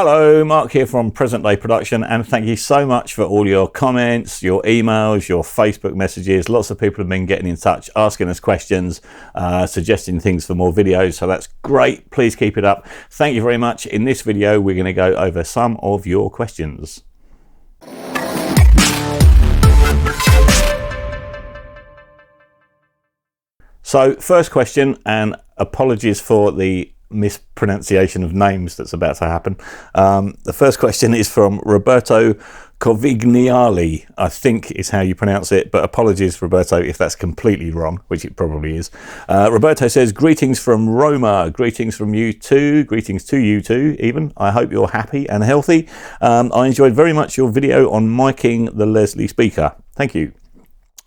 Hello, Mark here from Present Day Production, and thank you so much for all your comments, your emails, your Facebook messages. Lots of people have been getting in touch, asking us questions, suggesting things for more videos, so that's great. Please keep it up. Thank you very much. In this video, we're going to go over some of your questions. So, first question, and apologies for the mispronunciation of names that's about to happen. The first question is from Roberto Covignali, I think is how you pronounce it, but apologies, Roberto, if that's completely wrong, which it probably is. Roberto says, greetings from Roma, greetings from you too, greetings to you too even. I hope you're happy and healthy. I enjoyed very much your video on miking the Leslie speaker. Thank you.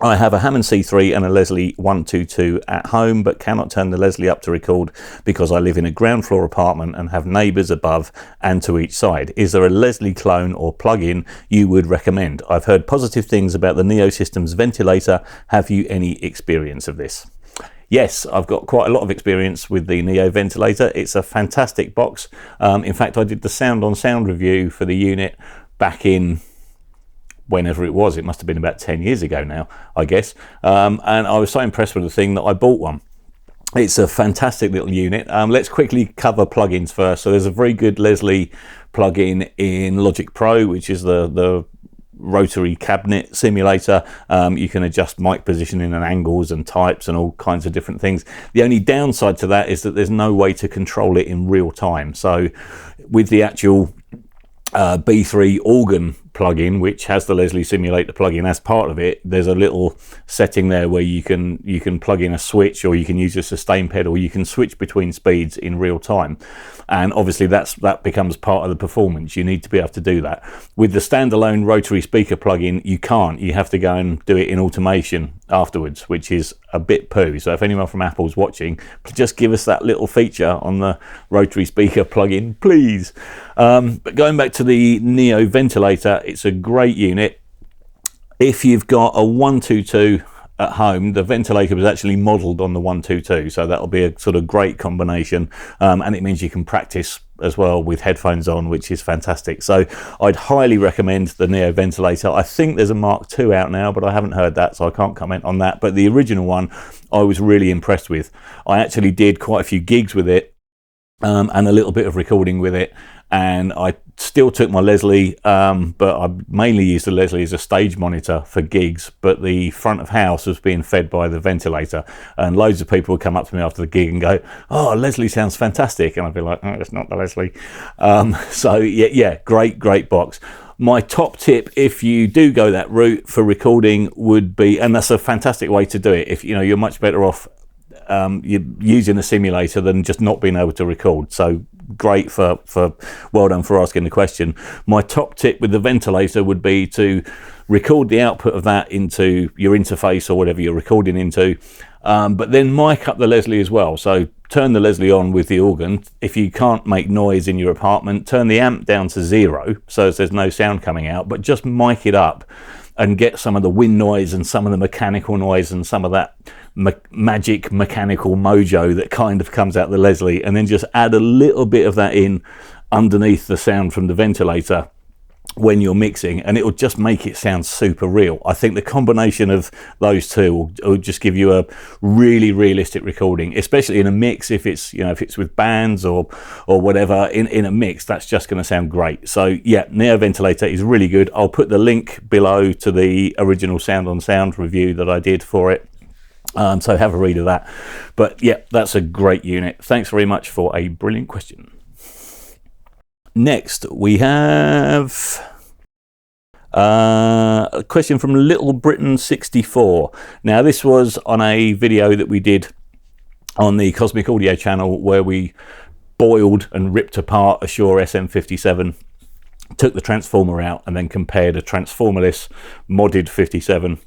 I have a Hammond C3 and a Leslie 122 at home, but cannot turn the Leslie up to record because I live in a ground floor apartment and have neighbours above and to each side. Is there a Leslie clone or plug-in you would recommend? I've heard positive things about the Neo Systems ventilator. Have you any experience of this? Yes, I've got quite a lot of experience with the Neo ventilator. It's a fantastic box. In fact, I did the sound on sound review for the unit back in whenever it was. It must have been about 10 years ago now, I guess. And I was so impressed with the thing that I bought one. It's a fantastic little unit. Let's quickly cover plugins first. So there's a very good Leslie plugin in Logic Pro, which is the rotary cabinet simulator. You can adjust mic positioning and angles and types and all kinds of different things. The only downside to that is that there's no way to control it in real time. So with the actual B3 organ plugin, which has the Leslie simulator plugin as part of it, there's a little setting there where you can plug in a switch, or you can use a sustain pedal, you can switch between speeds in real time, and obviously that becomes part of the performance. You need to be able to do that. With the standalone rotary speaker plugin, you can't. You have to go and do it in automation afterwards, which is a bit poo. So if anyone from Apple's watching, just give us that little feature on the rotary speaker plugin, please. But going back to the Neo ventilator, it's a great unit. If you've got a 122 at home, the ventilator was actually modelled on the 122, so that'll be a sort of great combination, and it means you can practice as well with headphones on, which is fantastic. So I'd highly recommend the Neo ventilator. I think there's a Mark II out now, but I haven't heard that, so I can't comment on that. But the original one I was really impressed with. I actually did quite a few gigs with it, and a little bit of recording with it, and I still took my Leslie, but I mainly used the Leslie as a stage monitor for gigs, but the front of house was being fed by the ventilator, and loads of people would come up to me after the gig and go, oh, Leslie sounds fantastic, and I'd be like, oh, it's not the Leslie. So yeah, great box. My top tip, if you do go that route for recording, would be, and that's a fantastic way to do it, if you know, you're much better off you're using a simulator than just not being able to record. So great for well done for asking the question. My top tip with the ventilator would be to record the output of that into your interface or whatever you're recording into, but then mic up the Leslie as well. So turn the Leslie on with the organ. If you can't make noise in your apartment, turn the amp down to 0 so there's no sound coming out, but just mic it up and get some of the wind noise and some of the mechanical noise and some of that magic mechanical mojo that kind of comes out the Leslie, and then just add a little bit of that in underneath the sound from the ventilator when you're mixing, and it will just make it sound super real. I think the combination of those two will just give you a really realistic recording, especially in a mix. If it's, you know, if it's with bands or whatever, in a mix, that's just going to sound great. So yeah, Neo ventilator is really good. I'll put the link below to the original sound on sound review that I did for it. So have a read of that. But yeah, that's a great unit. Thanks very much for a brilliant question. Next, we have a question from Little Britain 64. Now, this was on a video that we did on the Cosmic Audio channel where we boiled and ripped apart a Shure SM57, took the transformer out, and then compared a transformerless modded 57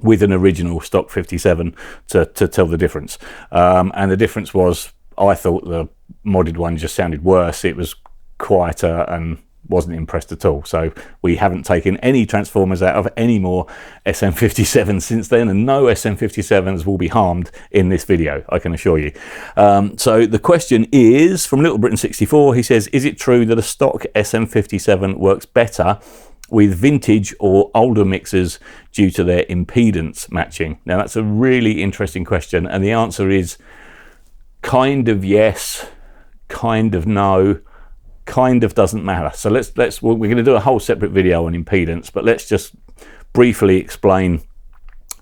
with an original stock 57 to tell the difference. And the difference was, I thought the modded one just sounded worse. It was quieter and wasn't impressed at all. So we haven't taken any transformers out of any more SM57s since then, and no SM57s will be harmed in this video, I can assure you. So the question is from Little Britain 64. He says, is it true that a stock SM57 works better with vintage or older mixers due to their impedance matching? Now that's a really interesting question, and the answer is kind of yes, kind of no, kind of doesn't matter. So we're going to do a whole separate video on impedance, but let's just briefly explain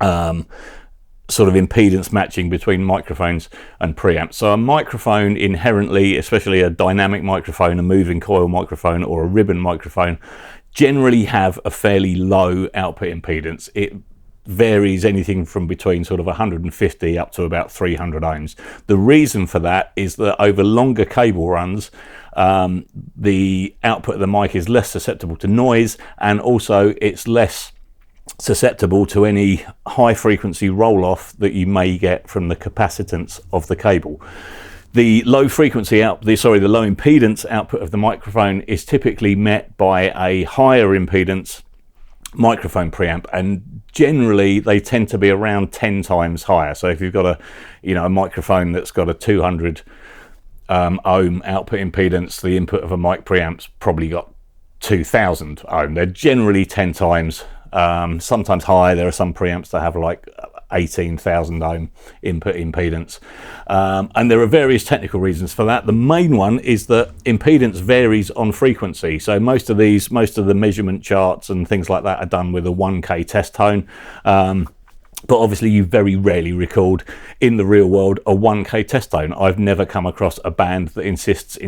sort of impedance matching between microphones and preamps. So a microphone inherently, especially a dynamic microphone, a moving coil microphone or a ribbon microphone, generally have a fairly low output impedance. It varies anything from between sort of 150 up to about 300 ohms. The reason for that is that over longer cable runs, the output of the mic is less susceptible to noise, and also it's less susceptible to any high frequency roll off that you may get from the capacitance of the cable. The low frequency the low impedance output of the microphone is typically met by a higher impedance microphone preamp, and generally they tend to be around 10 times higher. So if you've got a microphone that's got a 200 ohm output impedance, the input of a mic preamp's probably got 2000 ohm. They're generally 10 times, sometimes higher. There are some preamps that have like 18,000 ohm input impedance, and there are various technical reasons for that. The main one is that impedance varies on frequency. So most of the measurement charts and things like that are done with a 1K test tone, but obviously you very rarely record in the real world a 1K test tone. I've never come across a band that consists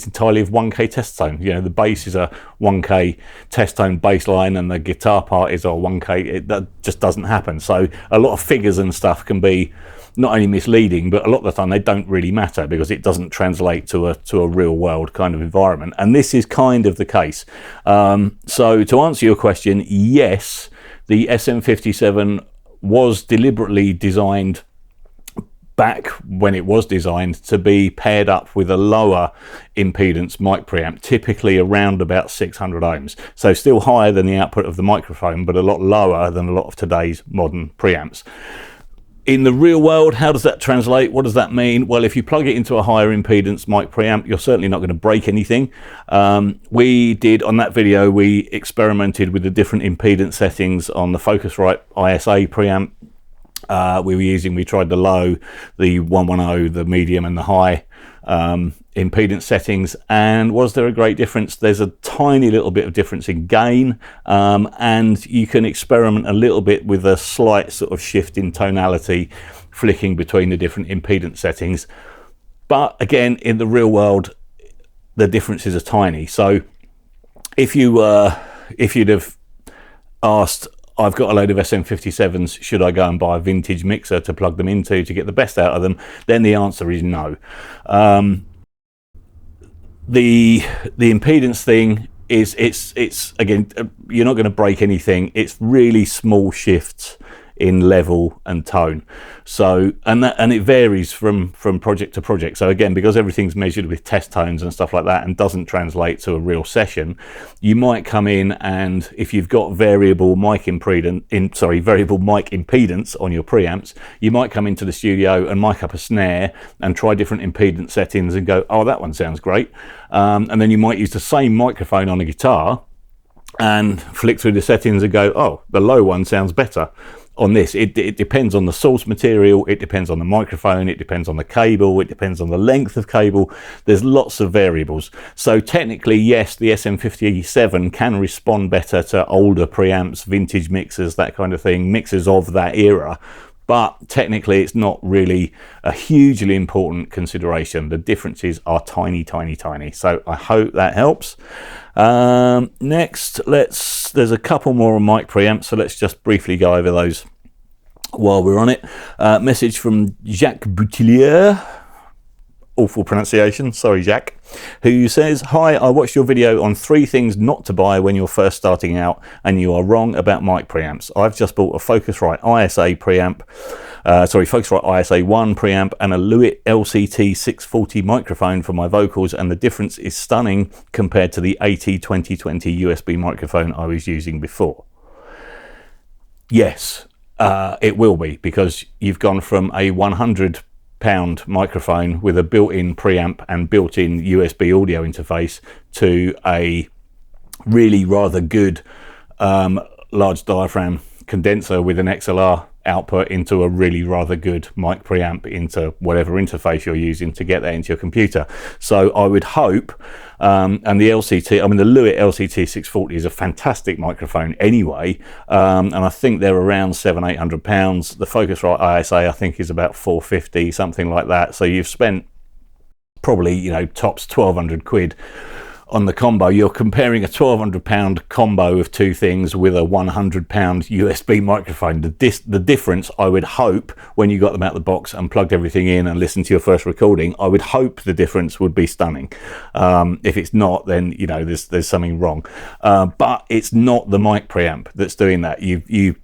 entirely of 1K test tone. You know, the bass is a 1K test tone bass line and the guitar part is a 1K. That just doesn't happen. So a lot of figures and stuff can be not only misleading, but a lot of the time they don't really matter because it doesn't translate to a real world kind of environment. And this is kind of the case. So to answer your question, yes, the SM57 was deliberately designed back when it was designed to be paired up with a lower impedance mic preamp, typically around about 600 ohms. So still higher than the output of the microphone, but a lot lower than a lot of today's modern preamps. In the real world, how does that translate? What does that mean? Well, if you plug it into a higher impedance mic preamp, you're certainly not going to break anything. We did, on that video, we experimented with the different impedance settings on the Focusrite ISA preamp. We tried the low, the 110, the medium and the high impedance settings. And was there a great difference? There's a tiny little bit of difference in gain, and you can experiment a little bit with a slight sort of shift in tonality, flicking between the different impedance settings. But again, in the real world, the differences are tiny. So if you'd have asked, I've got a load of SM57s, should I go and buy a vintage mixer to plug them into to get the best out of them? Then the answer is no. The impedance thing is, it's again, you're not going to break anything. It's really small shifts in level and tone. So and it varies from project to project. So again, because everything's measured with test tones and stuff like that and doesn't translate to a real session, you might come in, and if you've got variable mic impedance on your preamps, you might come into the studio and mic up a snare and try different impedance settings and go, oh, that one sounds great. And then you might use the same microphone on a guitar and flick through the settings and go, oh, the low one sounds better. On this, it depends on the source material, it depends on the microphone, it depends on the cable, it depends on the length of cable. There's lots of variables. So technically, yes, the SM57 can respond better to older preamps, vintage mixers, that kind of thing, mixers of that era. But technically, it's not really a hugely important consideration. The differences are tiny, tiny, tiny. So I hope that helps. Next, there's a couple more on mic preamps, so let's just briefly go over those while we're on it. Message from Jacques Boutillier. awful pronunciation, sorry Jack, who says, hi, I watched your video on 3 things not to buy when you're first starting out, and you are wrong about mic preamps. I've just bought a Focusrite ISA preamp, Focusrite ISA 1 preamp and a Lewitt LCT 640 microphone for my vocals, and the difference is stunning compared to the AT2020 USB microphone I was using before. Yes, it will be, because you've gone from a £100 microphone with a built-in preamp and built-in USB audio interface to a really rather good large diaphragm condenser with an XLR output into a really rather good mic preamp into whatever interface you're using to get that into your computer. So I would hope, and the Lewitt LCT 640 is a fantastic microphone anyway, and I think they're around £700-800. The Focusrite ISA I think is about £450, something like that. So you've spent probably, you know, tops 1,200 quid on the combo. You're comparing a £1,200 combo of 2 things with a £100 USB microphone. The difference, I would hope, when you got them out the box and plugged everything in and listened to your first recording, I would hope the difference would be stunning. If it's not, then, you know, there's something wrong. But it's not the mic preamp that's doing that. You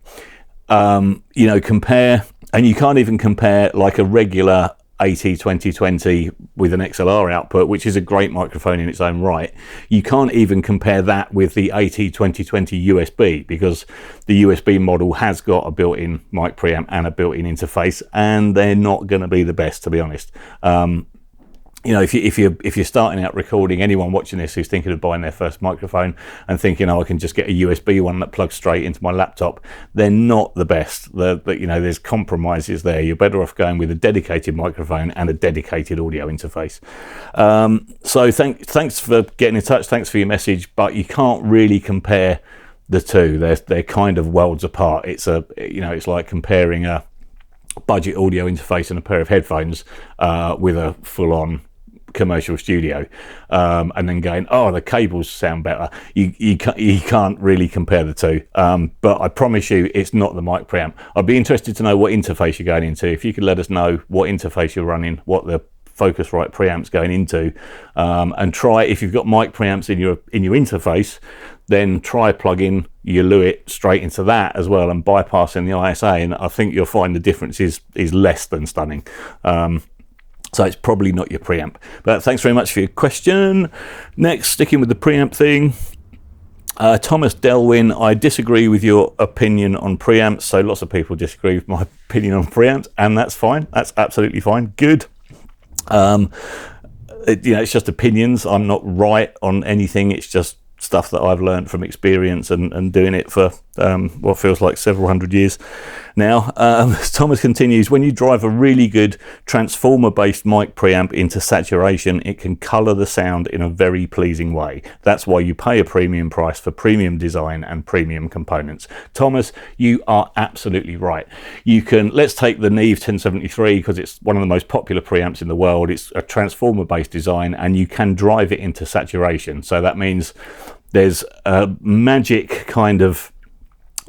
know, compare, and you can't even compare like a regular AT2020 with an XLR output, which is a great microphone in its own right. You can't even compare that with the AT2020 USB, because the USB model has got a built-in mic preamp and a built-in interface, and they're not going to be the best, to be honest. You know, if you're starting out recording, anyone watching this who's thinking of buying their first microphone and thinking, oh, I can just get a USB one that plugs straight into my laptop, they're not the best. But you know, there's compromises there. You're better off going with a dedicated microphone and a dedicated audio interface. So thanks for getting in touch. Thanks for your message. But you can't really compare the two. They're kind of worlds apart. It's like comparing a budget audio interface and a pair of headphones with a full-on commercial studio, and then going, oh, the cables sound better. You can't really compare the two, but I promise you it's not the mic preamp. I'd be interested to know what interface you're going into. If you could let us know what interface you're running, what the Focusrite preamp's going into, and try, if you've got mic preamps in your interface, then try plugging your Lewitt straight into that as well and bypassing the ISA, and I think you'll find the difference is less than stunning. So it's probably not your preamp. But thanks very much for your question. Next, sticking with the preamp thing, Thomas Delwyn, I disagree with your opinion on preamps. So lots of people disagree with my opinion on preamps, and that's fine. That's absolutely fine. Good. It's just opinions. I'm not right on anything. It's just stuff that I've learned from experience and doing it for what feels like several hundred years now. Thomas continues, when you drive a really good transformer based mic preamp into saturation, it can colour the sound in a very pleasing way. That's why you pay a premium price for premium design and premium components. Thomas, you are absolutely right. You can, let's take the Neve 1073, because it's one of the most popular preamps in the world. It's a transformer based design, and you can drive it into saturation. So that means there's a magic kind of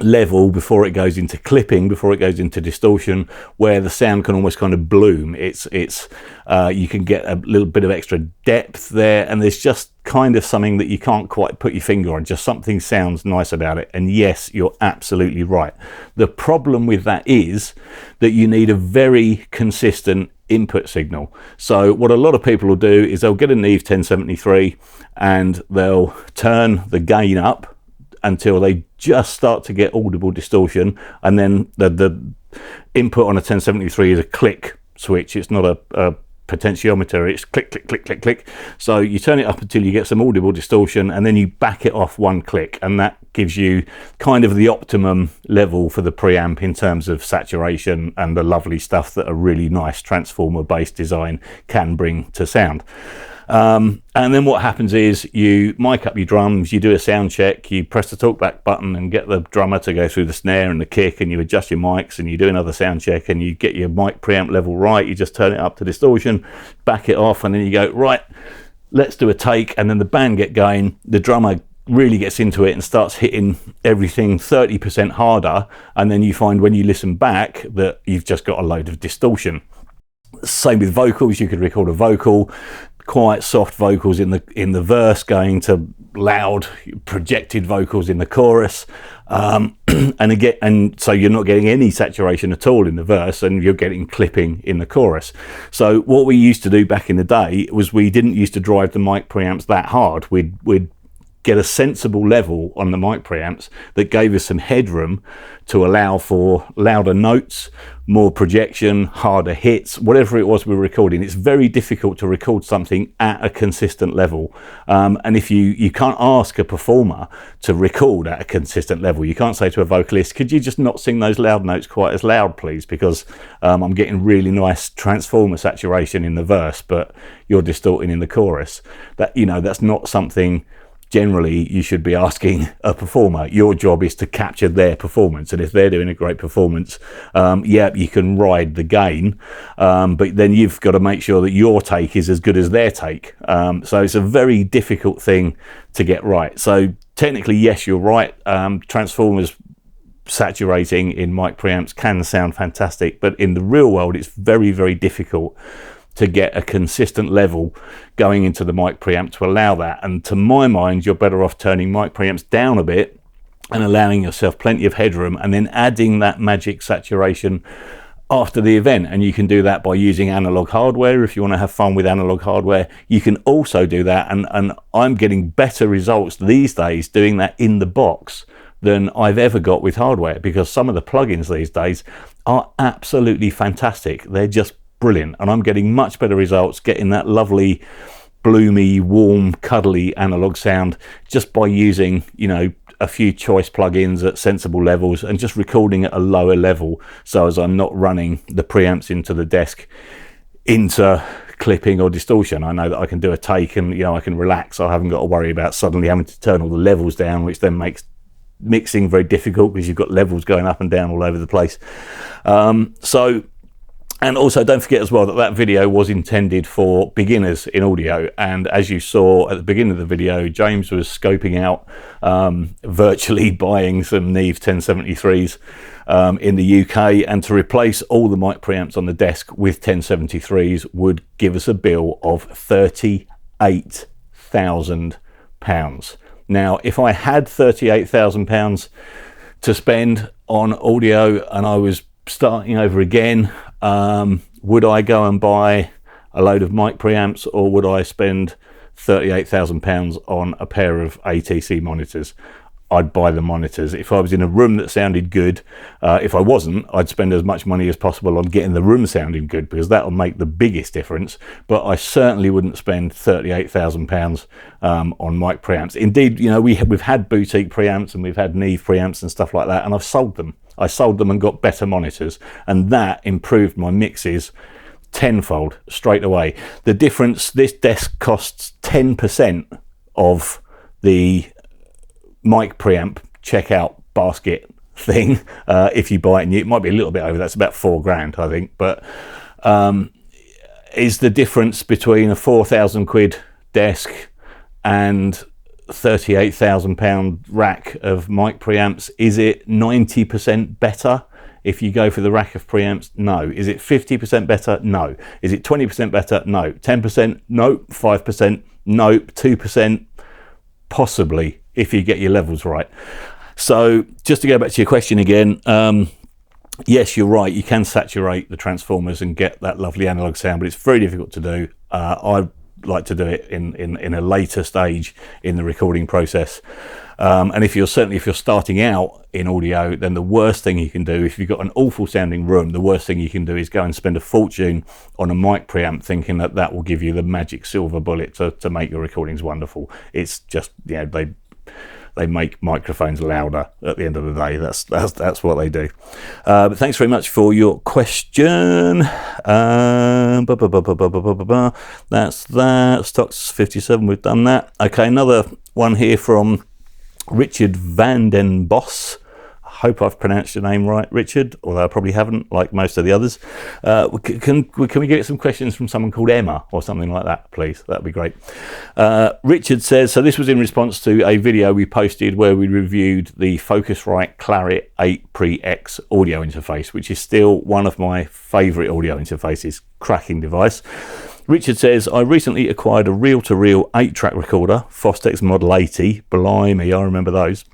level before it goes into clipping, before it goes into distortion, where the sound can almost kind of bloom. You can get a little bit of extra depth there, and there's just kind of something that you can't quite put your finger on. Just something sounds nice about it. And yes, you're absolutely right. The problem with that is that you need a very consistent input signal. So what a lot of people will do is they'll get a Neve 1073 and they'll turn the gain up until they just start to get audible distortion, and then the input on a 1073 is a click switch. It's not a potentiometer, it's click, click, click, click, click. So you turn it up until you get some audible distortion, and then you back it off one click, and that gives you kind of the optimum level for the preamp in terms of saturation and the lovely stuff that a really nice transformer based design can bring to sound. And then what happens is you mic up your drums, you do a sound check, you press the talkback button and get the drummer to go through the snare and the kick, and you adjust your mics, and you do another sound check, and you get your mic preamp level right. You just turn it up to distortion, back it off, and then you go, right, let's do a take. And then the band get going, the drummer really gets into it and starts hitting everything 30% harder, and then you find when you listen back that you've just got a load of distortion. Same with vocals. You could record a vocal, quite soft vocals in the verse going to loud projected vocals in the chorus, and so you're not getting any saturation at all in the verse, and you're getting clipping in the chorus. So what we used to do back in the day was we didn't used to drive the mic preamps that hard. We'd get a sensible level on the mic preamps that gave us some headroom to allow for louder notes, more projection, harder hits, whatever it was we were recording. It's very difficult to record something at a consistent level. And if you can't ask a performer to record at a consistent level, you can't say to a vocalist, could you just not sing those loud notes quite as loud, please? Because I'm getting really nice transformer saturation in the verse, but you're distorting in the chorus. That, you know, that's not something generally you should be asking a performer. Your job is to capture their performance, and if they're doing a great performance, yeah, you can ride the gain, but then you've got to make sure that your take is as good as their take. So it's a very difficult thing to get right. So technically, yes, you're right. Transformers saturating in mic preamps can sound fantastic, but in the real world it's very, very difficult to get a consistent level going into the mic preamp to allow that. And to my mind, you're better off turning mic preamps down a bit and allowing yourself plenty of headroom, and then adding that magic saturation after the event. And you can do that by using analog hardware. If you want to have fun with analog hardware, you can also do that, and I'm getting better results these days doing that in the box than I've ever got with hardware, because some of the plugins these days are absolutely fantastic. They're just brilliant, and I'm getting much better results, getting that lovely bloomy, warm, cuddly analog sound just by using, you know, a few choice plugins at sensible levels and just recording at a lower level, so as I'm not running the preamps into the desk into clipping or distortion. I know that I can do a take and, you know, I can relax. I haven't got to worry about suddenly having to turn all the levels down, which then makes mixing very difficult because you've got levels going up and down all over the place. And also don't forget as well that that video was intended for beginners in audio, and as you saw at the beginning of the video, James was scoping out virtually buying some Neve 1073s in the UK, and to replace all the mic preamps on the desk with 1073s would give us a bill of £38,000. Now, if I had £38,000 to spend on audio and I was starting over again, would I go and buy a load of mic preamps, or would I spend £38,000 on a pair of ATC monitors? I'd buy the monitors. If I was in a room that sounded good, if I wasn't, I'd spend as much money as possible on getting the room sounding good, because that'll make the biggest difference. But I certainly wouldn't spend £38,000 on mic preamps. Indeed, you know, we've had boutique preamps and we've had Neve preamps and stuff like that, and I've sold them. I sold them and got better monitors, and that improved my mixes tenfold straight away. The difference, this desk costs 10% of the mic preamp checkout basket thing. If you buy it new, it might be a little bit over, that's about £4,000 I think, but is the difference between a £4,000 desk and £38,000 rack of mic preamps? Is it 90% better if you go for the rack of preamps? No. Is it 50% better? No. Is it 20% better? No. 10%? Nope. 5%? Nope. 2%? Possibly, if you get your levels right. So just to go back to your question again, yes, you're right, you can saturate the transformers and get that lovely analog sound, but it's very difficult to do. I like to do it in a later stage in the recording process, and if you're starting out in audio, then the worst thing you can do, if you've got an awful sounding room, the worst thing you can do is go and spend a fortune on a mic preamp thinking that that will give you the magic silver bullet to make your recordings wonderful. It's just, you know, they make microphones louder at the end of the day. That's what they do. But thanks very much for your question. That's that. Stocks 57, we've done that. Okay, another one here from Richard Van Den Bos. I hope I've pronounced your name right, Richard, although I probably haven't, like most of the others. Can we get some questions from someone called Emma or something like that, please? That'd be great. Richard says, so this was in response to a video we posted where we reviewed the Focusrite Claret 8 Pre-X audio interface, which is still one of my favourite audio interfaces. Cracking device. Richard says, I recently acquired a reel-to-reel 8-track recorder, Fostex Model 80, blimey, I remember those,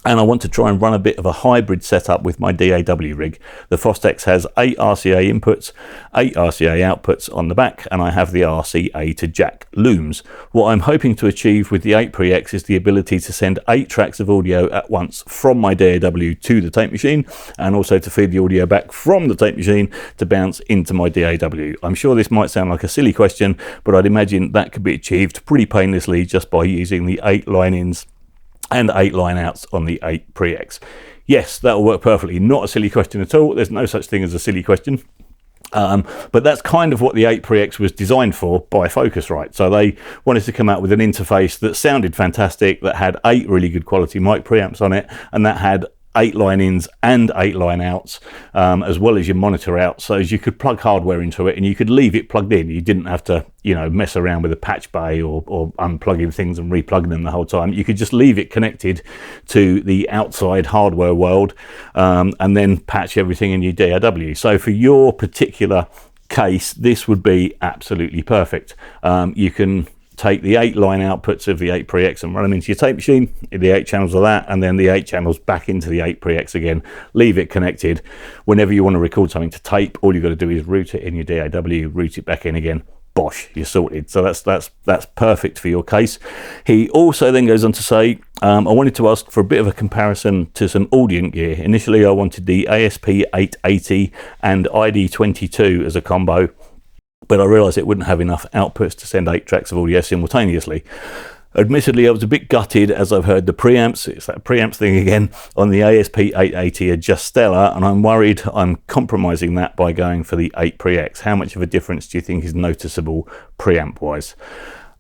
and I want to try and run a bit of a hybrid setup with my DAW rig. The Fostex has 8 RCA inputs, 8 RCA outputs on the back, and I have the RCA to jack looms. What I'm hoping to achieve with the 8 Pre-X is the ability to send 8 tracks of audio at once from my DAW to the tape machine, and also to feed the audio back from the tape machine to bounce into my DAW. I'm sure this might sound like a silly question, but I'd imagine that could be achieved pretty painlessly just by using the 8 line-ins and 8 line outs on the 8 Pre-X. Yes, that'll work perfectly. Not a silly question at all. There's no such thing as a silly question. But that's kind of what the 8 Pre-X was designed for by Focusrite. So they wanted to come out with an interface that sounded fantastic, that had 8 really good quality mic preamps on it, and that had 8 line-ins and 8 line-outs, as well as your monitor out, so as you could plug hardware into it and you could leave it plugged in. You didn't have to, mess around with a patch bay or unplugging things and replugging them the whole time. You could just leave it connected to the outside hardware world, and then patch everything in your DAW. So for your particular case, this would be absolutely perfect. You can take the 8 line outputs of the 8 Pre-X and run them into your tape machine, the 8 channels of that, and then the 8 channels back into the 8 Pre-X again. Leave it connected. Whenever you want to record something to tape, all you've got to do is route it in your DAW, route it back in again. Bosh, you're sorted. So that's perfect for your case. He also then goes on to say, I wanted to ask for a bit of a comparison to some Audient gear. Initially, I wanted the ASP880 and ID22 as a combo, but I realised it wouldn't have enough outputs to send 8 tracks of audio simultaneously. Admittedly, I was a bit gutted as I've heard the preamps, it's that preamps thing again, on the ASP880 are just stellar, and I'm worried I'm compromising that by going for the 8 Pre-X. How much of a difference do you think is noticeable preamp-wise?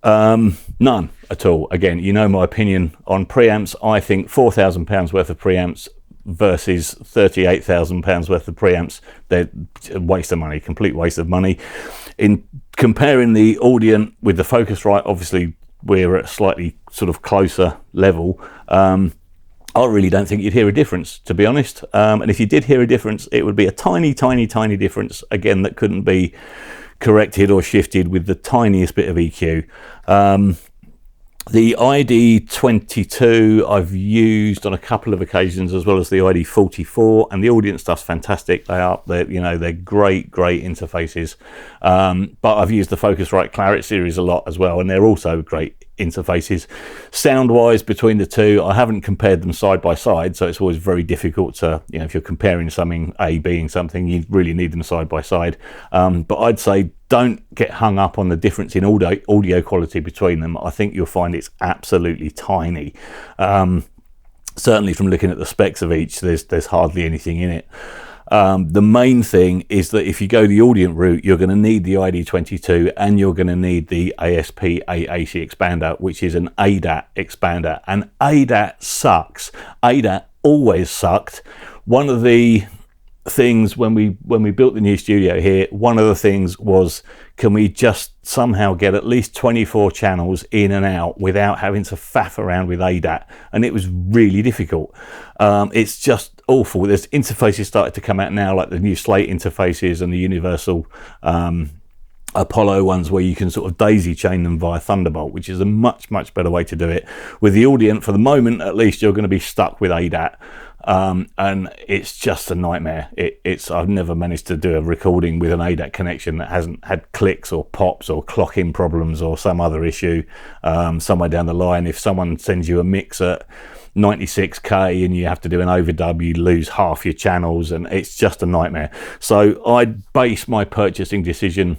None at all. Again, you know my opinion on preamps. I think £4,000 worth of preamps versus £38,000 worth of preamps, they're a waste of money, complete waste of money. In comparing the Audient with the Focusrite, obviously we're at a slightly sort of closer level. I really don't think you'd hear a difference, to be honest. And if you did hear a difference, it would be a tiny, tiny, tiny difference, again, that couldn't be corrected or shifted with the tiniest bit of EQ. The ID22 I've used on a couple of occasions, as well as the ID44, and the Audient stuff's fantastic. They're great interfaces. But I've used the Focusrite Claret series a lot as well, and they're also great interfaces. Sound-wise, between the two, I haven't compared them side by side, so it's always very difficult to, if you're comparing something A being something, you really need them side by side. But I'd say don't get hung up on the difference in audio quality between them. I think you'll find it's absolutely tiny. Certainly from looking at the specs of each, there's hardly anything in it. The main thing is that if you go the Audient route, you're going to need the ID22 and you're going to need the ASP880 expander, which is an ADAT expander. And ADAT sucks. ADAT always sucked. One of the things when we built the new studio here, one of the things was, can we just somehow get at least 24 channels in and out without having to faff around with ADAT? And it was really difficult. It's just awful. There's interfaces started to come out now, like the new Slate interfaces and the Universal Apollo ones, where you can sort of daisy chain them via Thunderbolt, which is a much better way to do it. With the Audient, for the moment at least, you're going to be stuck with ADAT. And it's just a nightmare. I've never managed to do a recording with an ADAT connection that hasn't had clicks or pops or clocking problems or some other issue somewhere down the line. If someone sends you a mix at 96k and you have to do an overdub, you lose half your channels, and it's just a nightmare. So I'd base my purchasing decision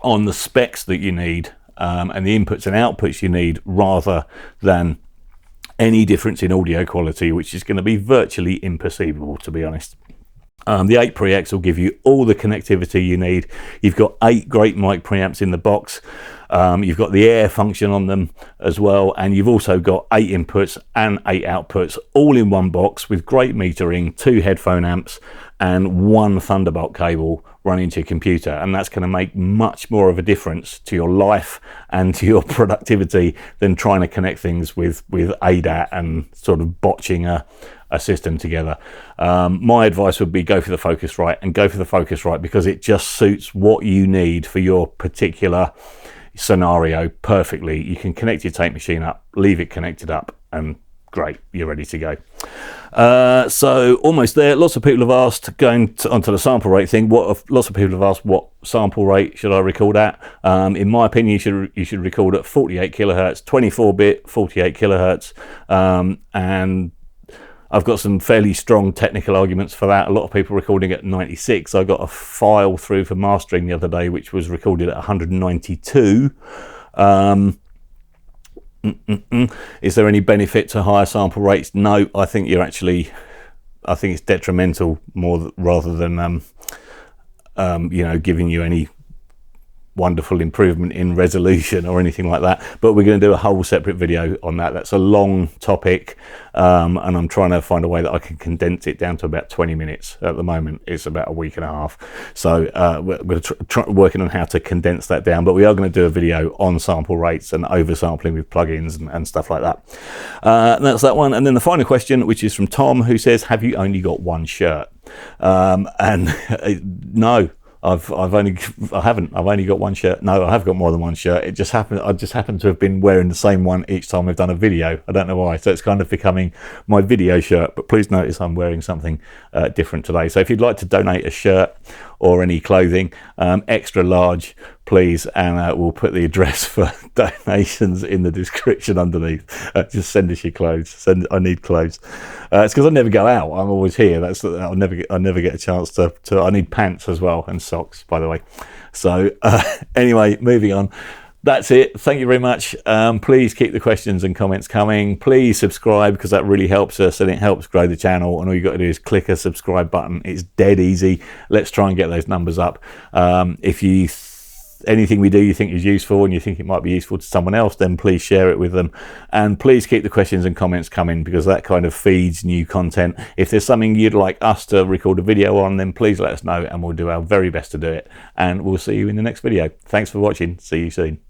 on the specs that you need and the inputs and outputs you need, rather than any difference in audio quality, which is going to be virtually imperceivable, to be honest. The 8 preamps will give you all the connectivity you need. You've got 8 great mic preamps in the box. You've got the air function on them as well, and you've also got 8 inputs and 8 outputs all in one box with great metering, 2 headphone amps and 1 Thunderbolt cable running to your computer, and that's going to make much more of a difference to your life and to your productivity than trying to connect things with ADAT and sort of botching a system together. My advice would be go for the Focusrite, and go for the Focusrite because it just suits what you need for your particular scenario perfectly. You can connect your tape machine up, leave it connected up, and great, you're ready to go. So almost there. Lots of people have asked, onto the sample rate thing, lots of people have asked what sample rate should I record at. In my opinion, you should record at 48 kilohertz, 24-bit 48 kilohertz, and I've got some fairly strong technical arguments for that. A lot of people recording at 96. I got a file through for mastering the other day which was recorded at 192. Is there any benefit to higher sample rates? No, I think it's detrimental more rather than giving you any wonderful improvement in resolution or anything like that. But we're going to do a whole separate video on that. That's a long topic, and I'm trying to find a way that I can condense it down to about 20 minutes. At the moment it's about a week and a half, so we're going to working on how to condense that down. But we are going to do a video on sample rates and oversampling with plugins and stuff like that. That's that one. And then the final question, which is from Tom, who says, have you only got one shirt? And no, I've only got one shirt. No, I have got more than one shirt. I just happen to have been wearing the same one each time I've done a video. I don't know why. So it's kind of becoming my video shirt. But please notice I'm wearing something different today. So if you'd like to donate a shirt or any clothing, extra large, please, and we'll put the address for donations in the description underneath. Just send us your clothes. I need clothes. It's because I never go out. I'm always here. I never get a chance to. I need pants as well, and socks, by the way. So anyway, moving on. That's it. Thank you very much. Please keep the questions and comments coming. Please subscribe, because that really helps us and it helps grow the channel. And all you got to do is click a subscribe button. It's dead easy. Let's try and get those numbers up. If anything we do you think is useful and you think it might be useful to someone else, then please share it with them. And please keep the questions and comments coming, because that kind of feeds new content. If there's something you'd like us to record a video on, then please let us know and we'll do our very best to do it. And we'll see you in the next video. Thanks for watching. See you soon.